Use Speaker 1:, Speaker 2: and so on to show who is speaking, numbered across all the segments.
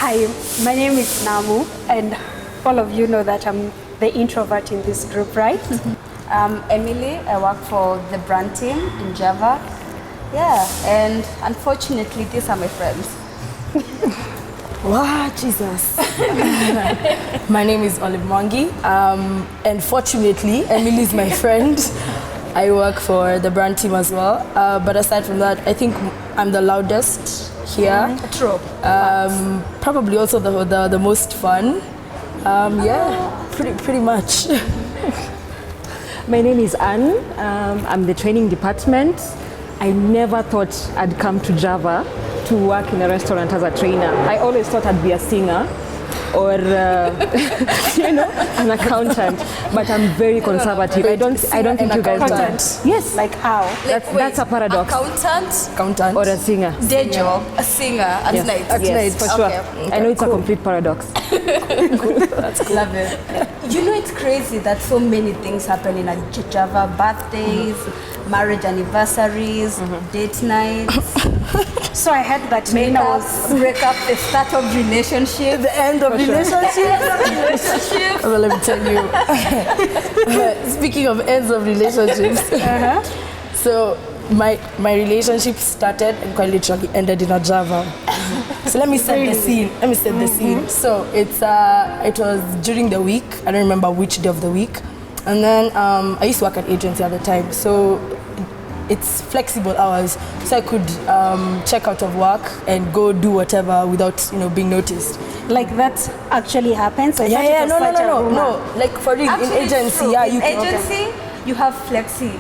Speaker 1: Hi, my name is Namu, and all of you know that I'm the introvert in this group, right?
Speaker 2: I'm Emily. I work for the brand team in Java. Yeah, and unfortunately, these are my friends.
Speaker 3: Wow, Jesus. My name is Mwangi, and fortunately, Emily is my friend. I work for the brand team as well. But aside from that, I think I'm the loudest here.
Speaker 2: True.
Speaker 3: Probably also the most fun. Yeah, pretty much.
Speaker 4: My name is Anne. I'm the training department. I never thought I'd come to Java to work in a restaurant as a trainer. I always thought I'd be a singer or an accountant, but I'm very conservative. I don't think you guys know. Yes.
Speaker 1: Like how?
Speaker 4: That's a paradox.
Speaker 2: Accountant
Speaker 4: Or a singer.
Speaker 2: day job, a singer at
Speaker 4: Yes.
Speaker 2: night.
Speaker 4: At night, for sure.
Speaker 2: Okay.
Speaker 4: I know it's a complete paradox.
Speaker 2: That's cool. Love it. You know, it's crazy that so many things happen in a Java: birthdays, marriage anniversaries, date nights.
Speaker 1: So I heard that Nina was
Speaker 2: breakup, the start of relationship,
Speaker 3: The end of relationship. Well, let me tell you. Speaking of ends of relationships, so my relationship started and quite literally ended in a Java. So let me set the scene. So it was during the week. I don't remember which day of the week. And then I used to work at agency at the time. So it's flexible hours, so I could check out of work and go do whatever without being noticed.
Speaker 1: like that actually happens. I thought it
Speaker 3: Yeah,
Speaker 1: was
Speaker 3: no,
Speaker 1: such a rumor.
Speaker 3: no. Like for real,
Speaker 2: Actually,
Speaker 3: in agency,
Speaker 2: true.
Speaker 3: yeah,
Speaker 2: in
Speaker 3: you can.
Speaker 2: agency, you have flexi.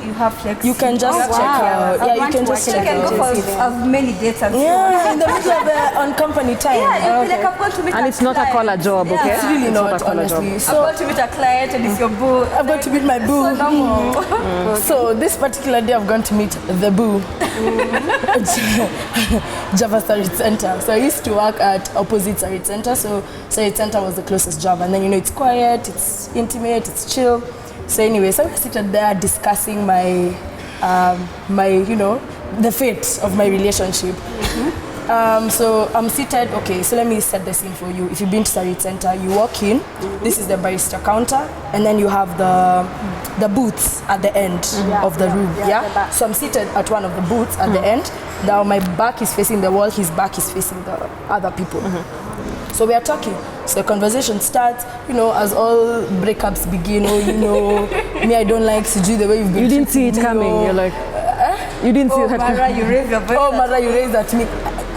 Speaker 3: You can just
Speaker 1: Oh,
Speaker 3: check
Speaker 1: wow.
Speaker 3: out.
Speaker 1: I
Speaker 3: Yeah, you
Speaker 1: want
Speaker 3: can
Speaker 1: to
Speaker 3: just
Speaker 1: work
Speaker 2: You
Speaker 1: in
Speaker 3: check
Speaker 2: can go
Speaker 3: out.
Speaker 2: for
Speaker 1: agency
Speaker 2: as many dates as you want.
Speaker 3: Yeah, in the middle of the on company time.
Speaker 2: Yeah, you'll be like, I'm going to meet
Speaker 4: And
Speaker 2: a
Speaker 4: it's not a
Speaker 2: client.
Speaker 4: collar job, okay?
Speaker 2: Yeah.
Speaker 3: It's really
Speaker 4: It's
Speaker 3: not,
Speaker 4: a collar job.
Speaker 3: honestly.
Speaker 2: I'm
Speaker 3: So
Speaker 2: going to meet a client and it's your boo.
Speaker 3: I've got to meet my boo.
Speaker 2: So normal.
Speaker 3: So this particular day, I've gone to meet the boo. Java Sarit Center. So I used to work at opposite Sarit Center. So Sarit Center was the closest Java, and then it's quiet, it's intimate, it's chill. So anyway, so I was sitting there discussing my the fate of my relationship. So I'm seated. Okay, so let me set the scene for you. If you've been to Sarit Center, you walk in. This is the barista counter, and then you have the booths at the end of the room. Yeah. So I'm seated at one of the booths at the end. Now my back is facing the wall. His back is facing the other people. So we are talking. So the conversation starts. As all breakups begin. Me, I don't like Suju the way you've been.
Speaker 4: You didn't see it
Speaker 3: treating me,
Speaker 4: coming. You're like, you didn't see
Speaker 2: Oh,
Speaker 4: that
Speaker 2: Mara,
Speaker 4: coming.
Speaker 2: you raised your voice.
Speaker 3: Oh, Mara, you raised at me.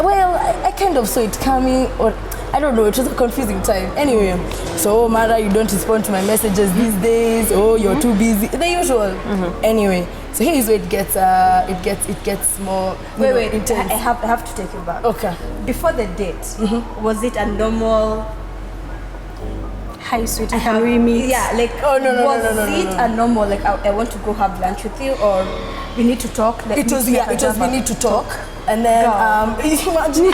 Speaker 3: Well, I kind of saw it coming, or I don't know, it was a confusing time. Anyway, so Mara, you don't respond to my messages these days. Oh, you're too busy. The usual. Anyway, so here's where it gets more
Speaker 2: Wait,
Speaker 3: intense.
Speaker 2: I have to take you back.
Speaker 3: Okay.
Speaker 2: Before the date, was it a normal?
Speaker 1: Hi, sweetie, can we meet?
Speaker 2: Yeah, like
Speaker 3: Oh, no,
Speaker 2: was
Speaker 3: no,
Speaker 2: it a normal like I want to go have lunch with you, or we need to talk? Like,
Speaker 3: It was
Speaker 2: meet
Speaker 3: we
Speaker 2: Java?
Speaker 3: need to talk, and then imagine.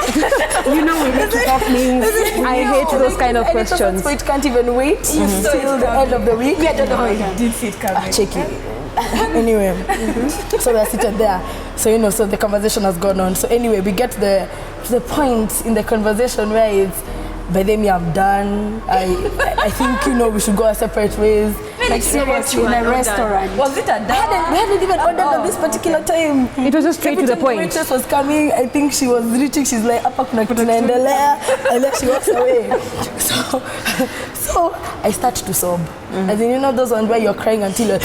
Speaker 1: You know we need to talk means
Speaker 4: I hate those kind of questions.
Speaker 3: So it can't even wait till the end of the week.
Speaker 2: I don't know how you did see it coming.
Speaker 3: Check it. Anyway, so we're seated there. So so the conversation has gone on. So anyway, we get to the point in the conversation where it's, by then I'm done. I think we should go our separate ways.
Speaker 1: like seriously in a restaurant.
Speaker 2: Was it a
Speaker 3: We
Speaker 2: dance?
Speaker 3: hadn't even ordered at this particular time.
Speaker 4: It was just straight to the
Speaker 3: Every time
Speaker 4: point.
Speaker 3: The waitress was coming. I think she was reaching. She's like, "Hapa kuna kitu inaendelea," and then she walks away. So I start to sob. As in, those ones where you're crying until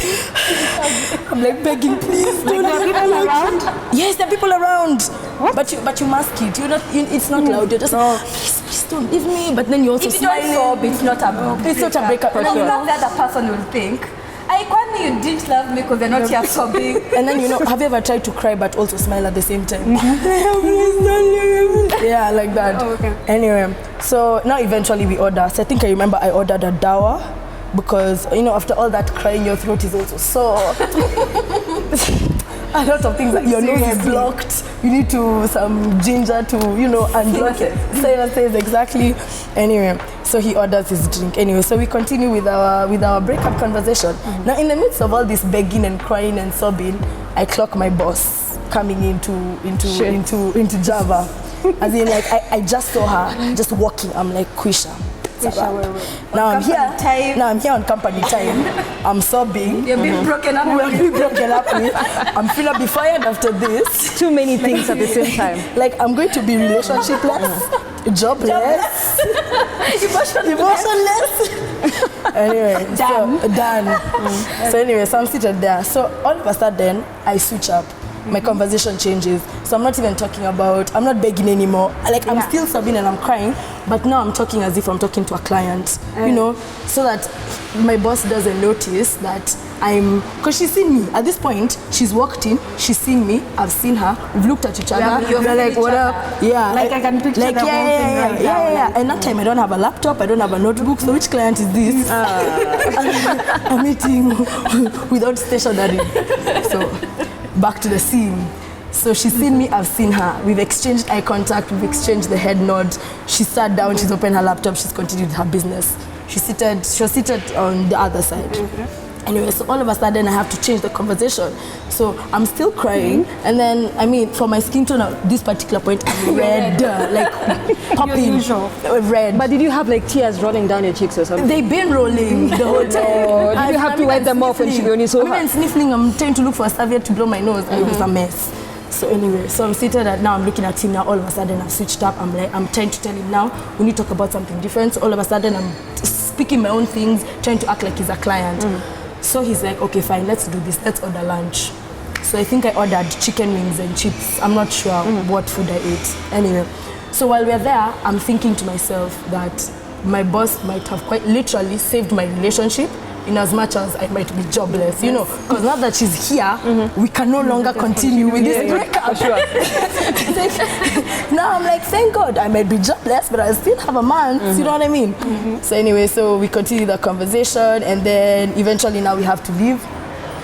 Speaker 3: I'm like begging, please don't
Speaker 1: There are people around?
Speaker 3: Yes, there are people around. What? But you mask it. It's not loud. You're just please don't leave me. But then you also
Speaker 2: If you don't
Speaker 3: smiling.
Speaker 2: sob, it's not a
Speaker 3: It's not a breakup.
Speaker 2: And
Speaker 3: For
Speaker 2: you
Speaker 3: sure.
Speaker 2: know the other person will think, kwani you didn't love me because you're not here sobbing.
Speaker 3: And then have you ever tried to cry but also smile at the same time? Yeah, like that.
Speaker 1: Oh, okay.
Speaker 3: Anyway, so now eventually we order. So I think I remember I ordered a dawa because after all that crying, your throat is also sore. A lot of things like your nose is blocked. You need some ginger to unblock it. Sinuses, exactly. Anyway, so he orders his drink. Anyway, so we continue with our breakup conversation. Now, in the midst of all this begging and crying and sobbing, I clock my boss coming into Java. As in, like, I just saw her just walking. I'm like, Quisha. Now I'm here. Now I'm here on company time. I'm sobbing.
Speaker 2: You're being broken up.
Speaker 3: We'll be broken up with. I'm finna be fired after this.
Speaker 4: Too many things at the same time.
Speaker 3: Like, I'm going to be relationshipless, jobless, emotionless. Anyway, done. So anyway, so I'm seated there. So all of a sudden, I switch up. My conversation changes. So I'm not even talking about, I'm not begging anymore. Like, I'm still sobbing and I'm crying, but now I'm talking as if I'm talking to a client, you know, so that my boss doesn't notice that because she's seen me. At this point, she's walked in, she's seen me, I've seen her, we've looked at each other, we're like, what up? Yeah.
Speaker 1: Like, I can picture the whole thing right now.
Speaker 3: Yeah. And that time I don't have a laptop, I don't have a notebook, so which client is this? I'm meeting without stationery. So back to the scene. So she's seen me, I've seen her. We've exchanged eye contact, we've exchanged the head nod. She sat down, she's opened her laptop, she's continued her business. She was seated on the other side. Anyway, so all of a sudden I have to change the conversation. So I'm still crying, and then, I mean, for my skin tone at this particular point, I'm red, like popping, red.
Speaker 4: But did you have like tears rolling down your cheeks or something?
Speaker 3: They've been rolling the whole time.
Speaker 4: Did you have to wipe them off when she only saw her?
Speaker 3: I'm sniffling, I'm trying to look for a serviette to blow my nose, and it was a mess. So anyway, so I'm seated at now, I'm looking at him now, all of a sudden I've switched up, I'm trying to tell him now, we need to talk about something different. So all of a sudden I'm speaking my own things, trying to act like he's a client. So he's like, okay, fine, let's do this, let's order lunch. So I think I ordered chicken wings and chips. I'm not sure what food I ate. Anyway, so while we're there, I'm thinking to myself that my boss might have quite literally saved my relationship in as much as I might be jobless, you know, because now that she's here, we can no longer continue with this breakup.
Speaker 4: Sure.
Speaker 3: Now I'm like, thank God, I might be jobless, but I still have a man, you know what I mean? So anyway, so we continue the conversation, and then eventually now we have to leave,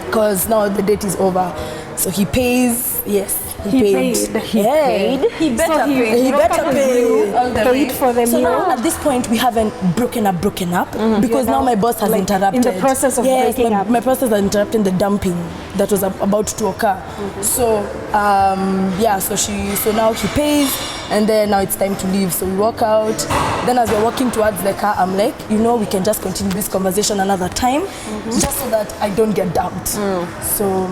Speaker 3: because now the date is over. So he pays, yes. He paid.
Speaker 2: He better pay.
Speaker 3: He better pay.
Speaker 1: Paid for the
Speaker 3: So
Speaker 1: meal.
Speaker 3: now at this point we haven't broken up, because now my boss has interrupted.
Speaker 1: in the process of breaking up.
Speaker 3: My process has interrupted the dumping that was about to occur. So so now he pays, and then now it's time to leave. So we walk out. Then as we're walking towards the car, I'm like, you know, we can just continue this conversation another time, just so that I don't get dumped. So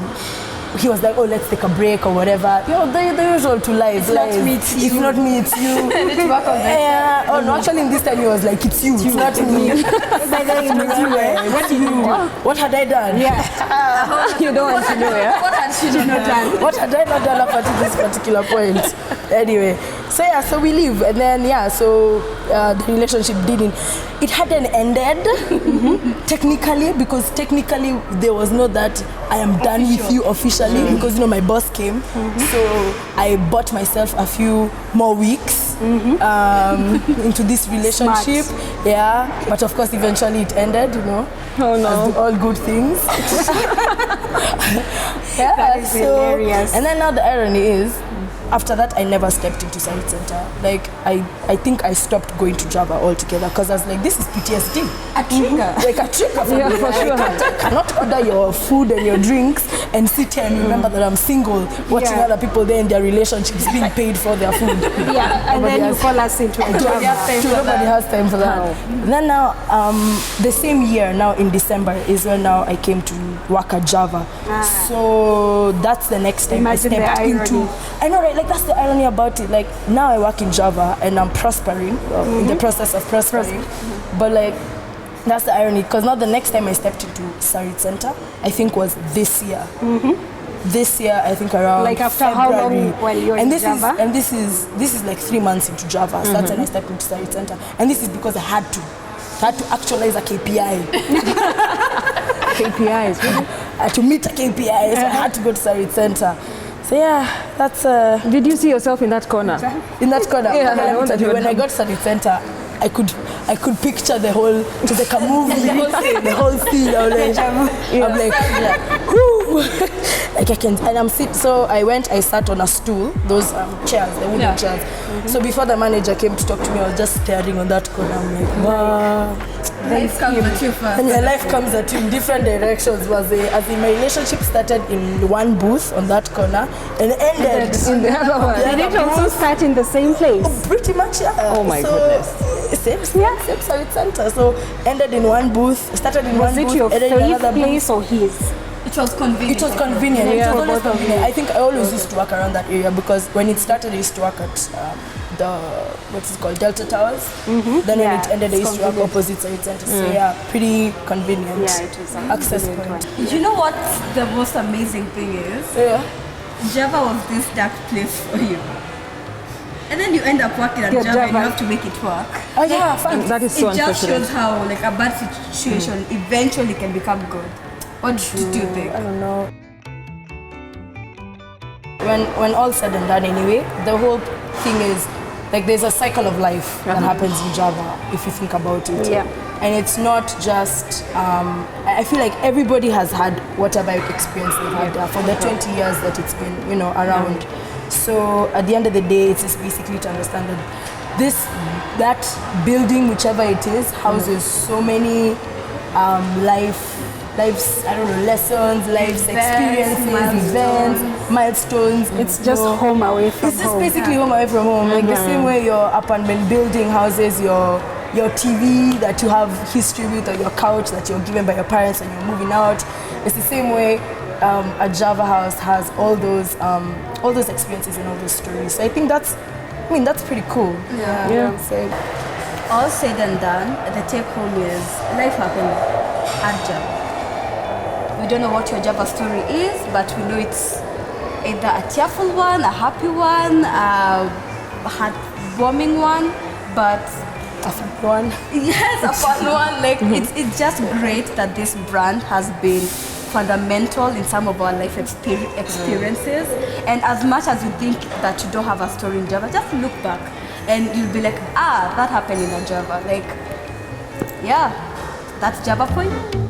Speaker 3: he was like, oh, let's take a break or whatever. You know, the usual to life.
Speaker 2: It's not me, it's you.
Speaker 3: It's not me, it's you. Yeah. Oh, no, actually in this time he was like, it's you, it's not me. What do you do? What had I done?
Speaker 4: Yeah. You don't want to know, yeah?
Speaker 2: What had she not done?
Speaker 3: What had I not done up at this particular point? Anyway, so we leave, and then the relationship it hadn't ended technically, because technically there was no that I am done with you officially, because you know my boss came, so I bought myself a few more weeks into this relationship.
Speaker 1: Smart.
Speaker 3: Yeah, but of course eventually it ended, you know.
Speaker 4: Oh no.
Speaker 3: As all good things.
Speaker 1: That is hilarious.
Speaker 3: And then now the irony is, after that I never stepped into Site Center. Like I think I stopped going to Java altogether, because I was like, this is PTSD.
Speaker 2: A trigger.
Speaker 3: Like a trigger for me.
Speaker 4: for sure.
Speaker 3: I cannot order your food and your drinks and sit here and remember that I'm single, watching other people there in their relationships being paid for their food.
Speaker 1: And then you call us into a
Speaker 3: Nobody has time for that. Then now, the same year, now in December, is when now I came to work at Java. So that's the next time
Speaker 1: Imagine
Speaker 3: I stepped
Speaker 1: the irony.
Speaker 3: into. I know, right? Like that's the irony about it. Like now I work in Java and I'm prospering, in the process of prospering. But like, that's the irony, because now the next time I stepped into Sarit Center, I think was this year. This year, I think around
Speaker 1: Like after
Speaker 3: February.
Speaker 1: how long while you're in Java?
Speaker 3: This is like 3 months into Java. So that's when I stepped into Sarit Center. And this is because I had to actualize a KPI.
Speaker 4: KPIs.
Speaker 3: To meet a KPI, so I had to go to Sarit Center. So yeah, that's
Speaker 4: Did you see yourself in that corner?
Speaker 3: in that corner.
Speaker 4: Yeah,
Speaker 3: Let me
Speaker 4: I know
Speaker 3: tell
Speaker 4: that
Speaker 3: you,
Speaker 4: you
Speaker 3: when
Speaker 4: were
Speaker 3: I got to Sarit Center, I I could picture the whole, it was like a movie, the whole scene. I'm like, whoo. Like I can, and I'm sit. So I sat on a stool, those chairs, the wooden chairs. So before the manager came to talk to me, I was just staring on that corner. I'm like, wow.
Speaker 2: Life comes at you first.
Speaker 3: And your life comes at you in different directions. As in my relationship started in one booth on that corner and ended
Speaker 4: In the other one.
Speaker 1: Did it also start in the same place?
Speaker 3: pretty much, yeah.
Speaker 4: Oh my goodness.
Speaker 3: Same Service Center. So ended in one booth, started in
Speaker 1: Was
Speaker 3: one
Speaker 1: it
Speaker 3: booth,
Speaker 1: your
Speaker 3: ended in
Speaker 1: faith
Speaker 3: another booth.
Speaker 1: place or his?
Speaker 2: It was convenient.
Speaker 3: It was convenient.
Speaker 1: Yeah,
Speaker 3: It was always
Speaker 1: both of
Speaker 3: convenient.
Speaker 1: you.
Speaker 3: I think I always used to work around that area because when it started, I used to work at the what's it called, Delta Towers. Then when
Speaker 1: Yeah,
Speaker 3: it ended, I
Speaker 1: it's
Speaker 3: used to work
Speaker 1: convenient.
Speaker 3: opposite Service Center. So yeah, pretty convenient.
Speaker 1: Yeah, it was
Speaker 3: access
Speaker 1: convenient
Speaker 3: point.
Speaker 2: You know what the most amazing thing is?
Speaker 3: Yeah.
Speaker 2: Java was this dark place for you. And then you end up working at
Speaker 1: Yeah,
Speaker 2: Java and you
Speaker 1: Java.
Speaker 2: have to make it work.
Speaker 3: Oh yeah, fun.
Speaker 4: That is so
Speaker 2: It just
Speaker 4: unfortunate.
Speaker 2: shows how like a bad situation eventually can become good. What do you think?
Speaker 3: I don't know. When all said and done anyway, the whole thing is like there's a cycle of life that happens in Java if you think about it.
Speaker 1: Yeah.
Speaker 3: And it's not just, I feel like everybody has had whatever experience they've had there for the 20 years that it's been, around. So at the end of the day, it's just basically to understand that that building, whichever it is, houses so many life's, I don't know, lessons, life's experiences, events, milestones.
Speaker 1: It's just home away from
Speaker 3: It's just
Speaker 1: home.
Speaker 3: basically home away from home. Like the same way your apartment building houses your TV that you have history with, or your couch that you're given by your parents when you're moving out. It's the same way a Java house has all those experiences and all those stories. So I think that's pretty cool.
Speaker 4: Yeah.
Speaker 3: So,
Speaker 2: All said and done, the take home is life happened at Java. We don't know what your Java story is, but we know it's either a tearful one, a happy one, a heartwarming one, but
Speaker 3: a fun one.
Speaker 2: yes, a fun one. Like it's just great that this brand has been fundamental in some of our life experiences. And as much as you think that you don't have a story in Java, just look back and you'll be like, that happened in a Java. Like, yeah, that's Java for you.